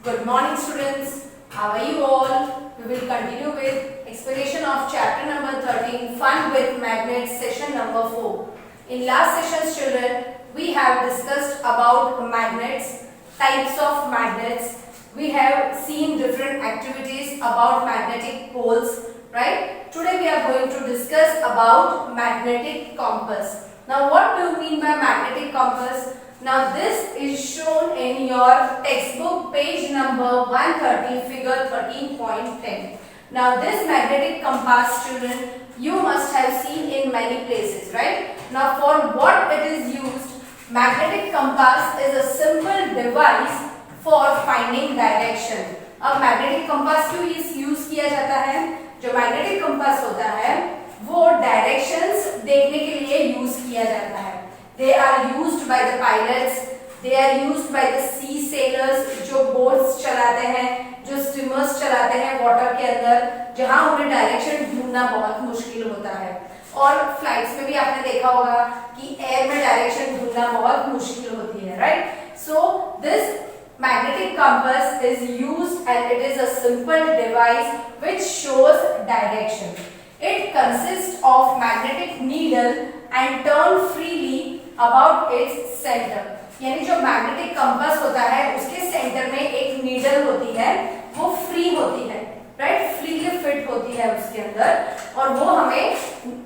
Good morning students. How are you all? We will continue with explanation of chapter number 13 Fun with Magnets session number 4. In last sessions children, we have discussed about magnets, types of magnets. We have seen different activities about magnetic poles, right? Today we are going to discuss about magnetic compass. Now what do you mean by magnetic compass? Now this is shown in your textbook page number 130 figure 13.10. Now this magnetic compass children you must have seen in many places, right? Now for what it is used, magnetic compass is a simple device for finding direction. अब magnetic compass क्यों use किया जाता है? जो magnetic compass होता है वो directions देखने के लिए यूज किया जाता है. They are used by the pilots. They are used by the sea sailors जो बोट्स चलाते हैं, जो स्टीमर्स चलाते हैं वाटर के अंदर, जहां उन्हें डायरेक्शन ढूंढना बहुत मुश्किल होता है. और फ्लाइट्स में भी आपने देखा होगा कि एयर में डायरेक्शन ढूंढना बहुत मुश्किल होती है, right? So this magnetic compass is used and it is a simple device which shows direction. It consists of magnetic needle and turn freely about its center. यानी जो मैग्नेटिक कंपास होता है उसके सेंटर में एक नीडल होती है, वो फ्री होती है, राइट? फ्रीली फिट होती है उसके अंदर और वो हमें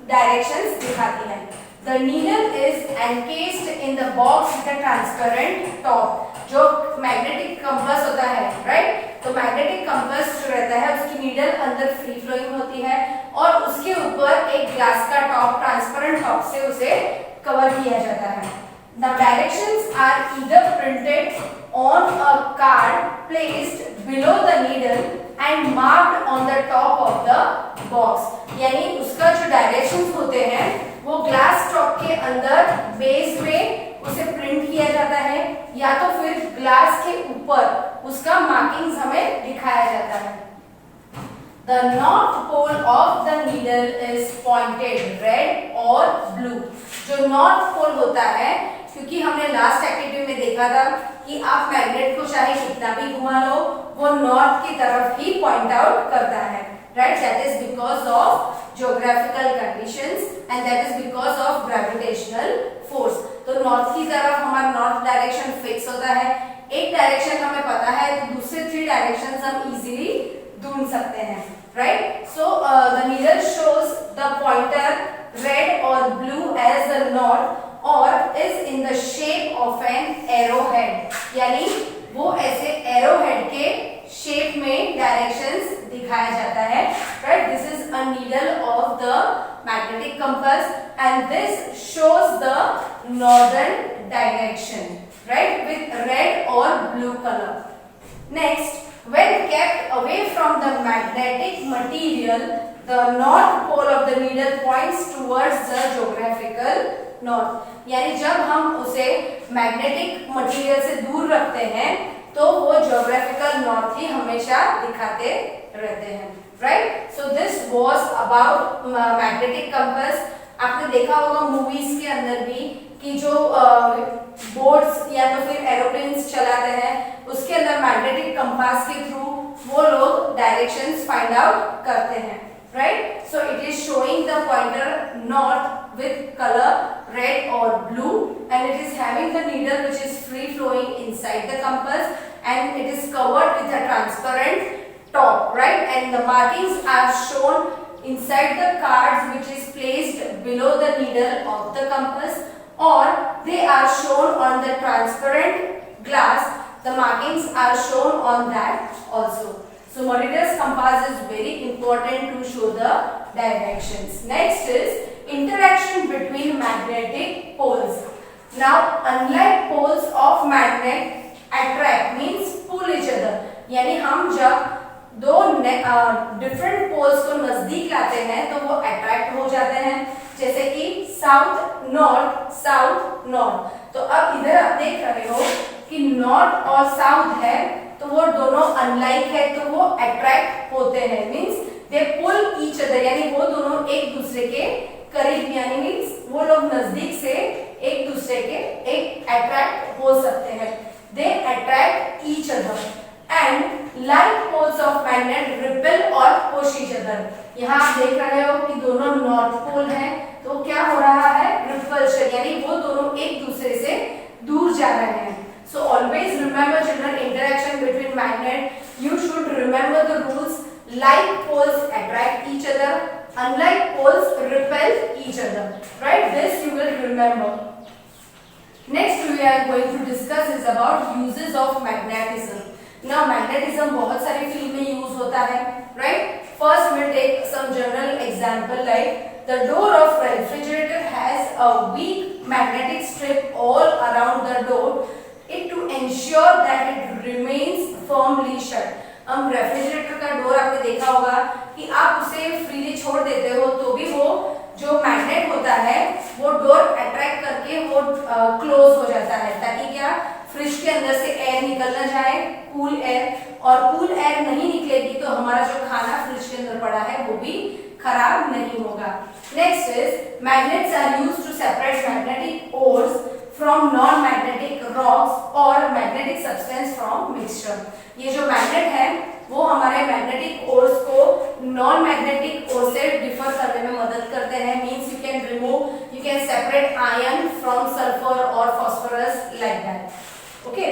डायरेक्शंस दिखाती है. The needle is encased in the box with a transparent top. जो मैग्नेटिक कंपास होता है, राइट? तो मैग्नेटिक कंपास जो रहता है उसकी नीडल अंदर फ्री फ्लोइंग होती है और उसके ऊपर एक ग्लास का टॉप, ट्रांसपेरेंट टॉप से उसे कवर किया जाता है. The directions are either printed on a card placed below the needle and marked on the top of the box. यानी उसका जो डायरेक्शंस होते हैं वो ग्लास टॉप के अंदर बेस में उसे प्रिंट किया जाता है या तो फिर ग्लास के ऊपर उसका मार्किंग्स हमें दिखाया जाता है. The north pole of the needle is pointed red or blue. जो नॉर्थ पोल होता है, क्योंकि हमने लास्ट एक्टिविटी में देखा था कि आप मैग्नेट को चाहे कितना भी घुमा लो वो नॉर्थ की तरफ ही पॉइंट आउट करता है, right? That is because of geographical conditions and that is because of gravitational force. तो नॉर्थ की तरफ हमारा नॉर्थ डायरेक्शन फिक्स होता है. एक डायरेक्शन हमें पता है तो दूसरे 3 डायरेक्शंस हम इजीली ढूंढ सकते हैं, right? So the needle shows the pointer red or blue as the north or is in the shape of an arrowhead. यानी वो ऐसे arrowhead के शेप में डायरेक्शंस दिखाया जाता है, right? This is a needle of the magnetic compass and this shows the northern direction, right? With red or blue color. Next, when kept away from the magnetic material, the north pole of the needle points towards the geographical north. यानी जब हम उसे magnetic material से दूर रखते हैं तो वो ज्योग्राफिकल नॉर्थ ही हमेशा दिखाते रहते हैं, right? So this was about magnetic compass. आपने देखा होगा मूवीज के अंदर भी कि जो बोट्स या तो फिर एरोप्लेन्स चलाते हैं उसके अंदर मैग्नेटिक कंपास के थ्रू वो लोग डायरेक्शंस फाइंड आउट करते हैं, right? So it is showing the pointer north with color red or blue and it is having the needle which is free flowing inside the compass and it is covered with a transparent top, right? And the markings are shown inside the cards which is placed below the needle of the compass or they are shown on the transparent glass. The markings are shown on that also. So Moritas compass is very important to show the directions. Next is interaction between magnetic poles. Now unlike poles of magnet attract means pull each other. यानी हम जब दो different poles को नजदीक लाते हैं तो वो attract हो जाते हैं, जैसे कि साउथ नॉर्थ. तो अब इधर आप देख रहे हो कि नॉर्थ और साउथ है तो वो दोनों अनलाइक है तो वो अट्रैक्ट होते हैं, means they pull each other. यानी वो दोनों एक दूसरे के करीब यानी मींस वो लोग नजदीक से एक दूसरे के एक अट्रैक्ट हो सकते हैं. They attract each other. And like poles of magnet repel और पुश ईच अदर। यहाँ आप देख रहे हो कि दोनों नॉर्थ पोल हैं, तो क्या हो रहा है, रिपल्शन, यानी वो दोनों एक दूसरे से दूर जा रहे हैं। So always remember children, interaction between magnet, you should remember the rules. Like poles attract each other, unlike poles repel each other, right? This you will remember. Next we are going to discuss is about uses of magnetism. Now magnetism बहुत सारी field में use होता है, right? First we'll take some general example like the door of refrigerator has a weak magnetic strip all around the door it to ensure that it remains firmly shut. हम refrigerator का door आपने देखा होगा कि आप उसे freely छोड़ देते हो तो भी वो जो मैग्नेट होता है वो डोर अट्रैक्ट करके वो क्लोज हो जाता है, ताकि क्या फ्रिज के अंदर से एयर निकल ना जाए, कूल एयर, और कूल एयर नहीं निकलेगी तो हमारा जो खाना फ्रिज के अंदर पड़ा है वो भी खराब नहीं होगा। Next is magnets are used to separate magnetic ores from non-magnetic rocks और magnetic substance from mixture। ये जो मैग्नेट है वो हमारे मैग्नेटिक ओर्स को नॉन मैग्नेटिक ओर से डिफर करने में मदद करते हैं। Means you can remove, you can separate iron from sulphur और phosphorus like that, okay.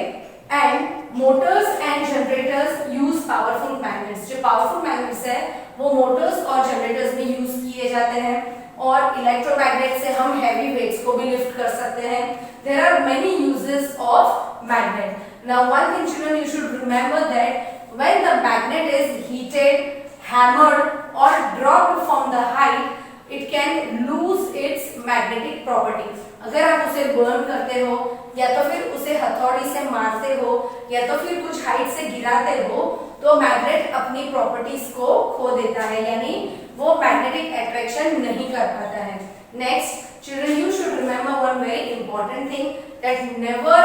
And motors and generators use powerful magnets. जो पावरफुल मैग्नेट्स है वो मोटर्स और जनरेटर्स में यूज किए जाते हैं, और इलेक्ट्रोमैग्नेट से हम हैवी वेट्स को भी लिफ्ट कर सकते हैं। There are many uses of magnet. Now one thing children you should remember that when the magnet is heated, hammered or dropped from the height, it can lose its magnetic properties. अगर आप उसे burn करते हो या तो फिर उसे हथौड़ी से मारते हो या तो फिर कुछ हाइट से गिराते हो तो मैग्नेट अपनी प्रॉपर्टीज को खो देता है, यानी वो मैग्नेटिक अट्रैक्शन नहीं कर पाता है। Next children, you should remember one very important thing, that never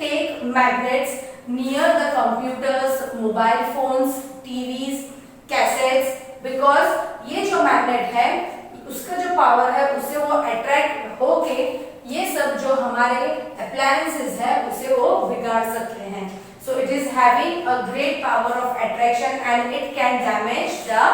take magnets near the computers, mobile phones, TVs, cassettes, because ये जो मैग्नेट है उसका जो पावर है उससे वो अट्रैक्ट होके ये सब जो हमारे अप्लायंसेस है उसे वो बिगाड़ सकते हैं। So it is having a great power of attraction and it can damage the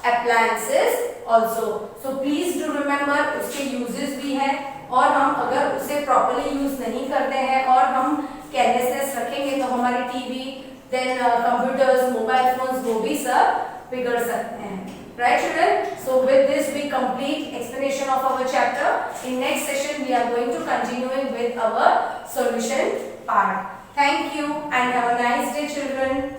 appliances also. So please do remember उसके uses भी हैं, और हम अगर उसे properly use नहीं करते हैं और हम carelessness रखेंगे तो हमारी TV, then computers, mobile phones वो भी सब बिगड़ सकते हैं, right children? So with this we complete explanation of our chapter. In next session we are going to continuing with our solution part. Thank you and have a nice day children.